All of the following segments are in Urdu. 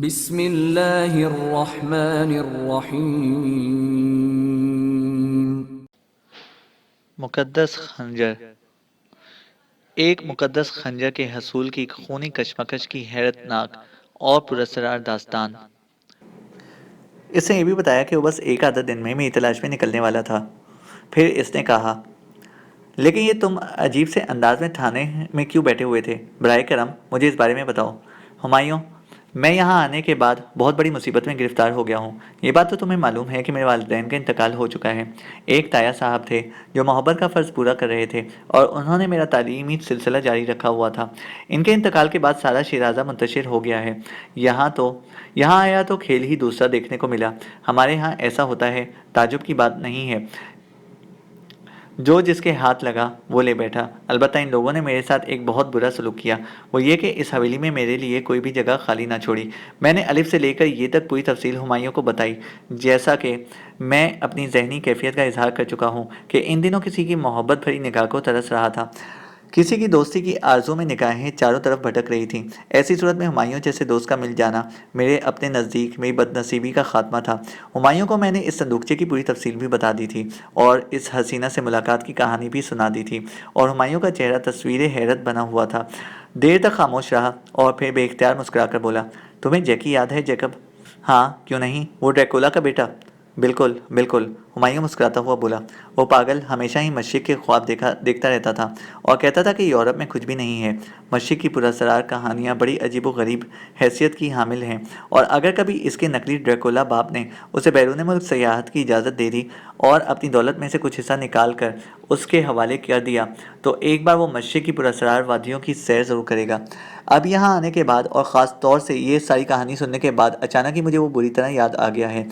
بسم اللہ الرحمن الرحیم۔ مقدس خنجر۔ ایک مقدس خنجر کے حصول کی خونی کشمکش کی حیرت ناک اور پراسرار داستان۔ اس نے یہ بھی بتایا کہ وہ بس ایک آدھا دن میں میری تلاش میں نکلنے والا تھا۔ پھر اس نے کہا، لیکن یہ تم عجیب سے انداز میں تھانے میں کیوں بیٹھے ہوئے تھے؟ براہ کرم مجھے اس بارے میں بتاؤ۔ ہمایوں، میں یہاں آنے کے بعد بہت بڑی مصیبت میں گرفتار ہو گیا ہوں۔ یہ بات تو تمہیں معلوم ہے کہ میرے والدین کا انتقال ہو چکا ہے۔ ایک تایا صاحب تھے جو محبت کا فرض پورا کر رہے تھے اور انہوں نے میرا تعلیمی سلسلہ جاری رکھا ہوا تھا۔ ان کے انتقال کے بعد سارا شیرازہ منتشر ہو گیا ہے۔ یہاں آیا تو کھیل ہی دوسرا دیکھنے کو ملا۔ ہمارے ہاں ایسا ہوتا ہے، تعجب کی بات نہیں ہے۔ جو جس کے ہاتھ لگا وہ لے بیٹھا۔ البتہ ان لوگوں نے میرے ساتھ ایک بہت برا سلوک کیا، وہ یہ کہ اس حویلی میں میرے لیے کوئی بھی جگہ خالی نہ چھوڑی۔ میں نے الف سے لے کر یہ تک پوری تفصیل ہمایوں کو بتائی، جیسا کہ میں اپنی ذہنی کیفیت کا اظہار کر چکا ہوں کہ ان دنوں کسی کی محبت بھری نگاہ کو ترس رہا تھا، کسی کی دوستی کی آرزو میں نگاہیں چاروں طرف بھٹک رہی تھیں۔ ایسی صورت میں ہمایوں جیسے دوست کا مل جانا میرے اپنے نزدیک میری بد نصیبی کا خاتمہ تھا۔ ہمایوں کو میں نے اس صندوقچے کی پوری تفصیل بھی بتا دی تھی اور اس حسینہ سے ملاقات کی کہانی بھی سنا دی تھی، اور ہمایوں کا چہرہ تصویر حیرت بنا ہوا تھا۔ دیر تک خاموش رہا اور پھر بے اختیار مسکرا کر بولا، تمہیں جیکی یاد ہے جیکب؟ ہاں، کیوں نہیں؟ وہ ڈریکولا کا بیٹا؟ بالکل بالکل، ہمایوں مسکراتا ہوا بولا۔ وہ پاگل ہمیشہ ہی مشرق کے خواب دیکھتا رہتا تھا اور کہتا تھا کہ یورپ میں کچھ بھی نہیں ہے۔ مشرق کی پراسرار کہانیاں بڑی عجیب و غریب حیثیت کی حامل ہیں، اور اگر کبھی اس کے نقلی ڈریکولا باپ نے اسے بیرون ملک سیاحت کی اجازت دے دی اور اپنی دولت میں سے کچھ حصہ نکال کر اس کے حوالے کر دیا تو ایک بار وہ مشرق کی پراسرار وادیوں کی سیر ضرور کرے گا۔ اب یہاں آنے کے بعد اور خاص طور سے یہ ساری کہانی سننے کے بعد اچانک ہی مجھے وہ بری طرح یاد آ گیا ہے۔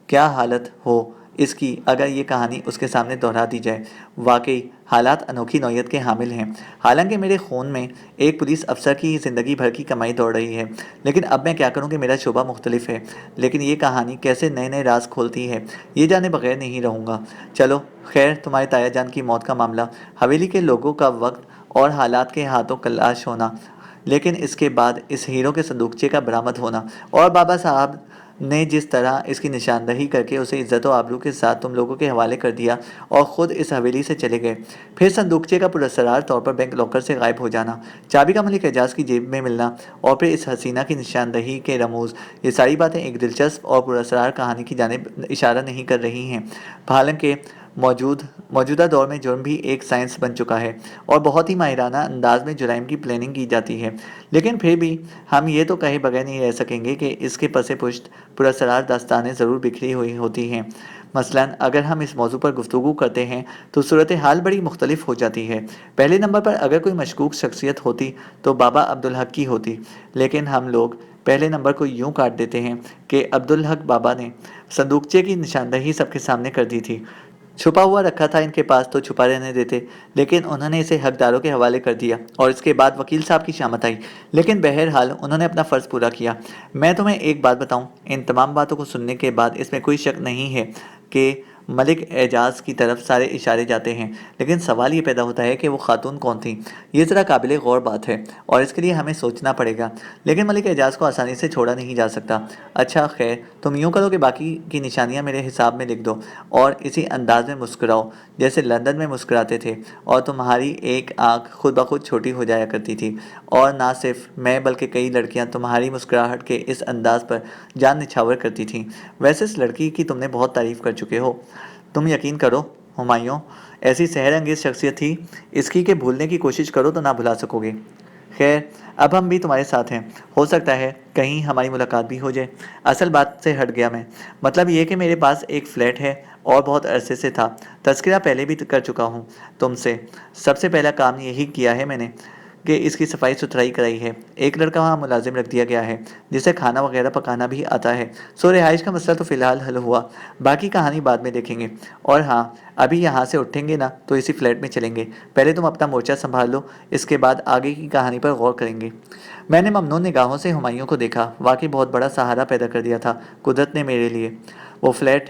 کیا حالت ہو اس کی اگر یہ کہانی اس کے سامنے دہرا دی جائے۔ واقعی حالات انوکھی نوعیت کے حامل ہیں۔ حالانکہ میرے خون میں ایک پولیس افسر کی زندگی بھر کی کمائی دوڑ رہی ہے، لیکن اب میں کیا کروں کہ میرا شعبہ مختلف ہے۔ لیکن یہ کہانی کیسے نئے نئے راز کھولتی ہے، یہ جانے بغیر نہیں رہوں گا۔ چلو خیر، تمہارے تایا جان کی موت کا معاملہ، حویلی کے لوگوں کا وقت اور حالات کے ہاتھوں کلاش ہونا، لیکن اس کے بعد اس ہیروں کے صندوقچے کا برآمد ہونا، اور بابا صاحب نے جس طرح اس کی نشاندہی کر کے اسے عزت و آبرو کے ساتھ تم لوگوں کے حوالے کر دیا اور خود اس حویلی سے چلے گئے، پھر صندوقچے کا پراسرار طور پر بینک لاکر سے غائب ہو جانا، چابی کا ملک اعجاز کی جیب میں ملنا، اور پھر اس حسینہ کی نشاندہی کے رموز، یہ ساری باتیں ایک دلچسپ اور پراسرار کہانی کی جانب اشارہ نہیں کر رہی ہیں۔ حالانکہ موجودہ دور میں جرم بھی ایک سائنس بن چکا ہے اور بہت ہی ماہرانہ انداز میں جرائم کی پلاننگ کی جاتی ہے، لیکن پھر بھی ہم یہ تو کہے بغیر نہیں رہ سکیں گے کہ اس کے پس پشت پراسرار داستانیں ضرور بکھری ہوئی ہوتی ہیں۔ مثلاً اگر ہم اس موضوع پر گفتگو کرتے ہیں تو صورتحال بڑی مختلف ہو جاتی ہے۔ پہلے نمبر پر اگر کوئی مشکوک شخصیت ہوتی تو بابا عبدالحق کی ہوتی، لیکن ہم لوگ پہلے نمبر کو یوں کاٹ دیتے ہیں کہ عبدالحق بابا نے صندوقچے کی نشاندہی سب کے سامنے کر دی تھی۔ چھپا ہوا رکھا تھا ان کے پاس تو چھپا رہنے دیتے، لیکن انہوں نے اسے حقداروں کے حوالے کر دیا، اور اس کے بعد وکیل صاحب کی شامت آئی، لیکن بہرحال انہوں نے اپنا فرض پورا کیا۔ میں تمہیں ایک بات بتاؤں، ان تمام باتوں کو سننے کے بعد اس میں کوئی شک نہیں ہے کہ ملک اعجاز کی طرف سارے اشارے جاتے ہیں، لیکن سوال یہ پیدا ہوتا ہے کہ وہ خاتون کون تھیں۔ یہ ذرا قابل غور بات ہے اور اس کے لیے ہمیں سوچنا پڑے گا، لیکن ملک اعجاز کو آسانی سے چھوڑا نہیں جا سکتا۔ اچھا خیر، تم یوں کرو کہ باقی کی نشانیاں میرے حساب میں لکھ دو اور اسی انداز میں مسکراؤ جیسے لندن میں مسکراتے تھے، اور تمہاری ایک آنکھ خود بخود چھوٹی ہو جایا کرتی تھی، اور نہ صرف میں بلکہ کئی لڑکیاں تمہاری مسکراہٹ کے اس انداز پر جان نچھاور کرتی تھیں۔ ویسے اس لڑکی کی تم نے بہت تعریف کر چکے ہو۔ تم یقین کرو ہمایوں، ایسی سحر انگیز شخصیت تھی اس کی کہ بھولنے کی کوشش کرو تو نہ بھلا سکو گے۔ خیر، اب ہم بھی تمہارے ساتھ ہیں، ہو سکتا ہے کہیں ہماری ملاقات بھی ہو جائے۔ اصل بات سے ہٹ گیا میں، مطلب یہ کہ میرے پاس ایک فلیٹ ہے اور بہت عرصے سے تھا، تذکرہ پہلے بھی کر چکا ہوں تم سے۔ سب سے پہلا کام یہی کیا ہے میں نے کہ اس کی صفائی ستھرائی کرائی ہے۔ ایک لڑکا وہاں ملازم رکھ دیا گیا ہے جسے کھانا وغیرہ پکانا بھی آتا ہے۔ سو رہائش کا مسئلہ تو فی الحال حل ہوا، باقی کہانی بعد میں دیکھیں گے۔ اور ہاں، ابھی یہاں سے اٹھیں گے نا تو اسی فلیٹ میں چلیں گے، پہلے تم اپنا مورچہ سنبھال لو، اس کے بعد آگے کی کہانی پر غور کریں گے۔ میں نے ممنون نگاہوں سے ہمایوں کو دیکھا، واقعی بہت بڑا سہارا پیدا کر دیا تھا قدرت نے میرے لیے۔ وہ فلیٹ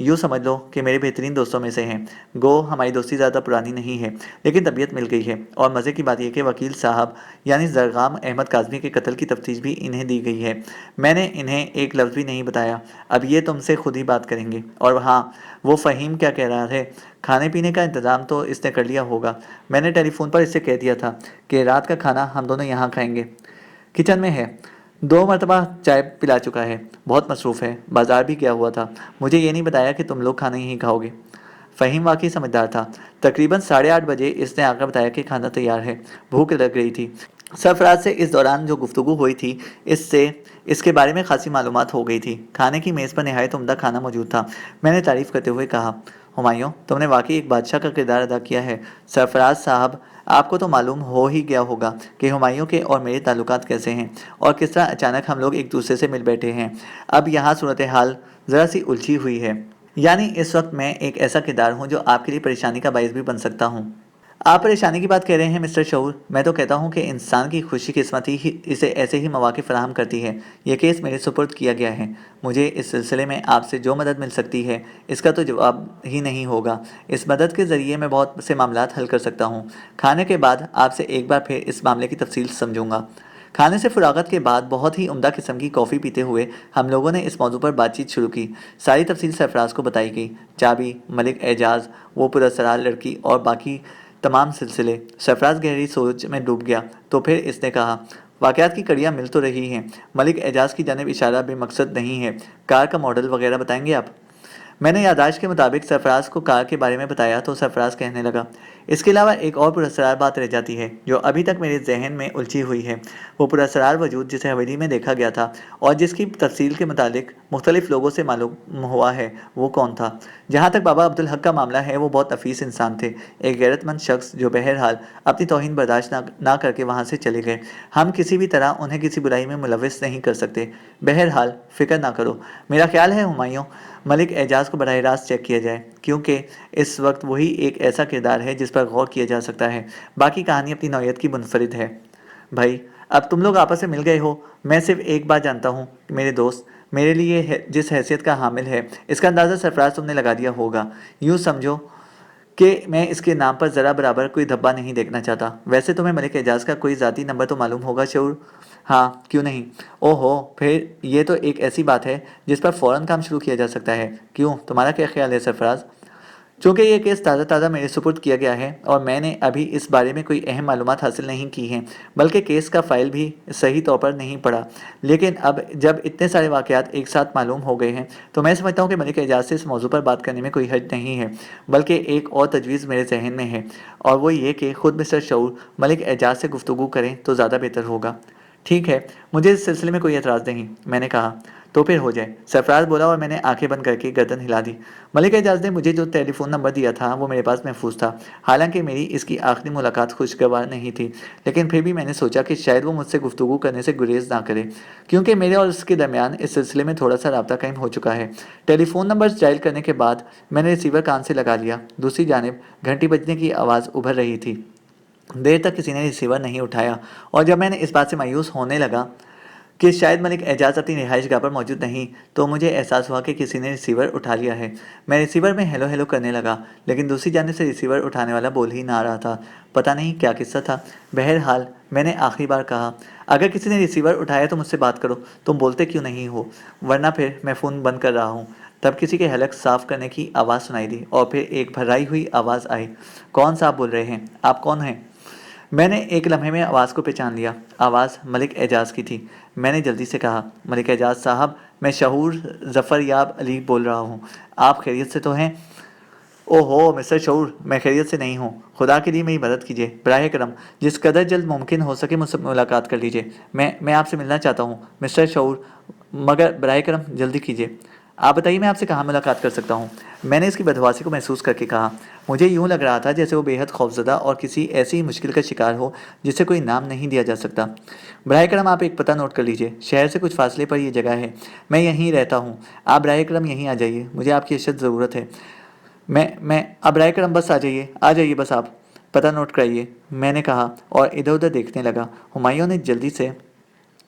یوں سمجھ لو کہ میرے بہترین دوستوں میں سے ہیں۔ گو ہماری دوستی زیادہ پرانی نہیں ہے، لیکن طبیعت مل گئی ہے، اور مزے کی بات یہ کہ وکیل صاحب یعنی زرغام احمد کاظمی کے قتل کی تفتیش بھی انہیں دی گئی ہے۔ میں نے انہیں ایک لفظ بھی نہیں بتایا، اب یہ تم سے خود ہی بات کریں گے۔ اور ہاں، وہ فہیم کیا کہہ رہا ہے؟ کھانے پینے کا انتظام تو اس نے کر لیا ہوگا، میں نے ٹیلی فون پر اس سے کہہ دیا تھا کہ رات کا کھانا ہم دونوں یہاں کھائیں گے، کچن میں ہے۔ 2 مرتبہ چائے پلا چکا ہے، بہت مصروف ہے، بازار بھی گیا ہوا تھا، مجھے یہ نہیں بتایا کہ تم لوگ کھانا یہیں کھاؤ گے۔ فہیم واقعی سمجھدار تھا۔ تقریباً 8:30 بجے اس نے آ کر بتایا کہ کھانا تیار ہے، بھوک لگ رہی تھی۔ سرفراز سے اس دوران جو گفتگو ہوئی تھی اس کے بارے میں خاصی معلومات ہو گئی تھی۔ کھانے کی میز پر نہایت عمدہ کھانا موجود تھا۔ میں نے تعریف کرتے ہوئے کہا، ہمایوں، تم نے واقعی ایک بادشاہ کا کردار ادا کیا ہے۔ سرفراز صاحب، آپ کو تو معلوم ہو ہی گیا ہوگا کہ ہمایوں کے اور میرے تعلقات کیسے ہیں، اور کس طرح اچانک ہم لوگ ایک دوسرے سے مل بیٹھے ہیں۔ اب یہاں صورتحال ذرا سی الجھی ہوئی ہے، یعنی اس وقت میں ایک ایسا کردار ہوں جو آپ کے لیے پریشانی کا باعث بھی بن سکتا ہوں۔ آپ پریشانی کی بات کہہ رہے ہیں مسٹر شعور؟ میں تو کہتا ہوں کہ انسان کی خوشی قسمتی ہی اسے ایسے ہی مواقع فراہم کرتی ہے۔ یہ کیس میرے سپرد کیا گیا ہے، مجھے اس سلسلے میں آپ سے جو مدد مل سکتی ہے اس کا تو جواب ہی نہیں ہوگا۔ اس مدد کے ذریعے میں بہت سے معاملات حل کر سکتا ہوں۔ کھانے کے بعد آپ سے ایک بار پھر اس معاملے کی تفصیل سمجھوں گا۔ کھانے سے فراغت کے بعد بہت ہی عمدہ قسم کی کافی پیتے ہوئے ہم لوگوں نے اس موضوع پر بات چیت شروع کی۔ ساری تفصیل سرفراز کو بتائی گئی، چابی، ملک اعجاز، وہ پراسرار لڑکی اور باقی تمام سلسلے۔ سرفراز گہری سوچ میں ڈوب گیا، تو پھر اس نے کہا، واقعات کی کڑیاں مل تو رہی ہیں، ملک اعجاز کی جانب اشارہ بے مقصد نہیں ہے۔ کار کا ماڈل وغیرہ بتائیں گے آپ؟ میں نے یادداشت کے مطابق سرفراز کو کار کے بارے میں بتایا تو سرفراز کہنے لگا، اس کے علاوہ ایک اور پراسرار بات رہ جاتی ہے جو ابھی تک میرے ذہن میں الجھی ہوئی ہے۔ وہ پراسرار وجود جسے حویلی میں دیکھا گیا تھا اور جس کی تفصیل کے متعلق مختلف لوگوں سے معلوم ہوا ہے، وہ کون تھا؟ جہاں تک بابا عبدالحق کا معاملہ ہے، وہ بہت نفیس انسان تھے، ایک غیرت مند شخص جو بہرحال اپنی توہین برداشت نہ کر کے وہاں سے چلے گئے۔ ہم کسی بھی طرح انہیں کسی برائی میں ملوث نہیں کر سکتے۔ بہرحال فکر نہ کرو، میرا خیال ہے ہمایوں، ملک اعجاز کو براہ راست چیک کیا جائے، کیونکہ اس وقت وہی ایک ایسا کردار ہے جس پر غور کیا جا سکتا ہے۔ باقی کہانی اپنی نوعیت کی منفرد ہے۔ بھائی، اب تم لوگ آپس میں مل گئے ہو، میں صرف ایک بات جانتا ہوں کہ میرے دوست میرے لیے جس حیثیت کا حامل ہے، اس کا اندازہ سرفراز تم نے لگا دیا ہوگا۔ یوں سمجھو کہ میں اس کے نام پر ذرا برابر کوئی دھبا نہیں دیکھنا چاہتا۔ ویسے تمہیں ملک اعجاز کا کوئی ذاتی نمبر تو معلوم ہوگا شعور؟ ہاں، کیوں نہیں؟ او ہو، پھر یہ تو ایک ایسی بات ہے جس پر فوراً کام شروع کیا جا سکتا ہے۔ کیوں، تمہارا کیا خیال ہے سرفراز؟ چونکہ یہ کیس تازہ میرے سپرد کیا گیا ہے اور میں نے ابھی اس بارے میں کوئی اہم معلومات حاصل نہیں کی ہیں، بلکہ کیس کا فائل بھی صحیح طور پر نہیں پڑھا، لیکن اب جب اتنے سارے واقعات ایک ساتھ معلوم ہو گئے ہیں تو میں سمجھتا ہوں کہ ملک اعجاز سے اس موضوع پر بات کرنے میں کوئی حرج نہیں ہے، بلکہ ایک اور تجویز میرے ذہن میں ہے، اور وہ یہ کہ خود مسٹر شعور ملک اعجاز سے گفتگو کریں تو زیادہ بہتر ہوگا۔ ٹھیک ہے، مجھے اس سلسلے میں کوئی اعتراض نہیں، میں نے کہا۔ تو پھر ہو جائے، سرفراز بولا، اور میں نے آنکھیں بند کر کے گردن ہلا دی۔ ملک اعجاز نے مجھے جو ٹیلی فون نمبر دیا تھا وہ میرے پاس محفوظ تھا، حالانکہ میری اس کی آخری ملاقات خوشگوار نہیں تھی، لیکن پھر بھی میں نے سوچا کہ شاید وہ مجھ سے گفتگو کرنے سے گریز نہ کرے، کیونکہ میرے اور اس کے درمیان اس سلسلے میں تھوڑا سا رابطہ قائم ہو چکا ہے۔ ٹیلی فون نمبر ڈائل کرنے کے بعد میں نے ریسیور کان سے لگا لیا، دوسری جانب گھنٹی بجنے کی آواز ابھر رہی تھی۔ دیر تک کسی نے ریسیور نہیں اٹھایا، اور جب میں نے اس بات سے مایوس ہونے لگا کہ شاید ملک اعجاز اپنی رہائش گاہ پر موجود نہیں، تو مجھے احساس ہوا کہ کسی نے ریسیور اٹھا لیا ہے۔ میں ریسیور میں ہیلو ہیلو کرنے لگا، لیکن دوسری جانب سے ریسیور اٹھانے والا بول ہی نہ رہا تھا۔ پتہ نہیں کیا قصہ تھا۔ بہرحال میں نے آخری بار کہا، اگر کسی نے ریسیور اٹھایا تو مجھ سے بات کرو، تم بولتے کیوں نہیں ہو؟ ورنہ پھر میں فون بند کر رہا ہوں۔ تب کسی کے حلق صاف کرنے کی آواز سنائی دی، اور پھر ایک بھرائی ہوئی آواز آئی، کون صاحب بول رہے ہیں؟ آپ کون ہیں؟ میں نے ایک لمحے میں آواز کو پہچان لیا، آواز ملک اعجاز کی تھی۔ میں نے جلدی سے کہا، ملک اعجاز صاحب، میں شعور ظفر یاب علی بول رہا ہوں، آپ خیریت سے تو ہیں؟ او ہو مسٹر شعور، میں خیریت سے نہیں ہوں، خدا کے لیے میری مدد کیجیے، براہ کرم جس قدر جلد ممکن ہو سکے مجھ سے ملاقات کر لیجیے، میں آپ سے ملنا چاہتا ہوں مسٹر شعور، مگر براہ کرم جلدی کیجیے۔ آپ بتائیے میں آپ سے کہاں ملاقات کر سکتا ہوں؟ میں نے اس کی بدحواسی کو محسوس کر کے کہا۔ مجھے یوں لگ رہا تھا جیسے وہ بے حد خوفزدہ اور کسی ایسی مشکل کا شکار ہو جسے کوئی نام نہیں دیا جا سکتا۔ براہ کرم آپ ایک پتہ نوٹ کر لیجیے، شہر سے کچھ فاصلے پر یہ جگہ ہے، میں یہیں رہتا ہوں، آپ براہ کرم یہیں آ جائیے، مجھے آپ کی اشد ضرورت ہے۔ میں آپ براہ کرم بس آ جائیے بس، آپ پتہ نوٹ کرائیے، میں نے کہا اور ادھر ادھر دیکھنے لگا۔ ہمایوں نے جلدی سے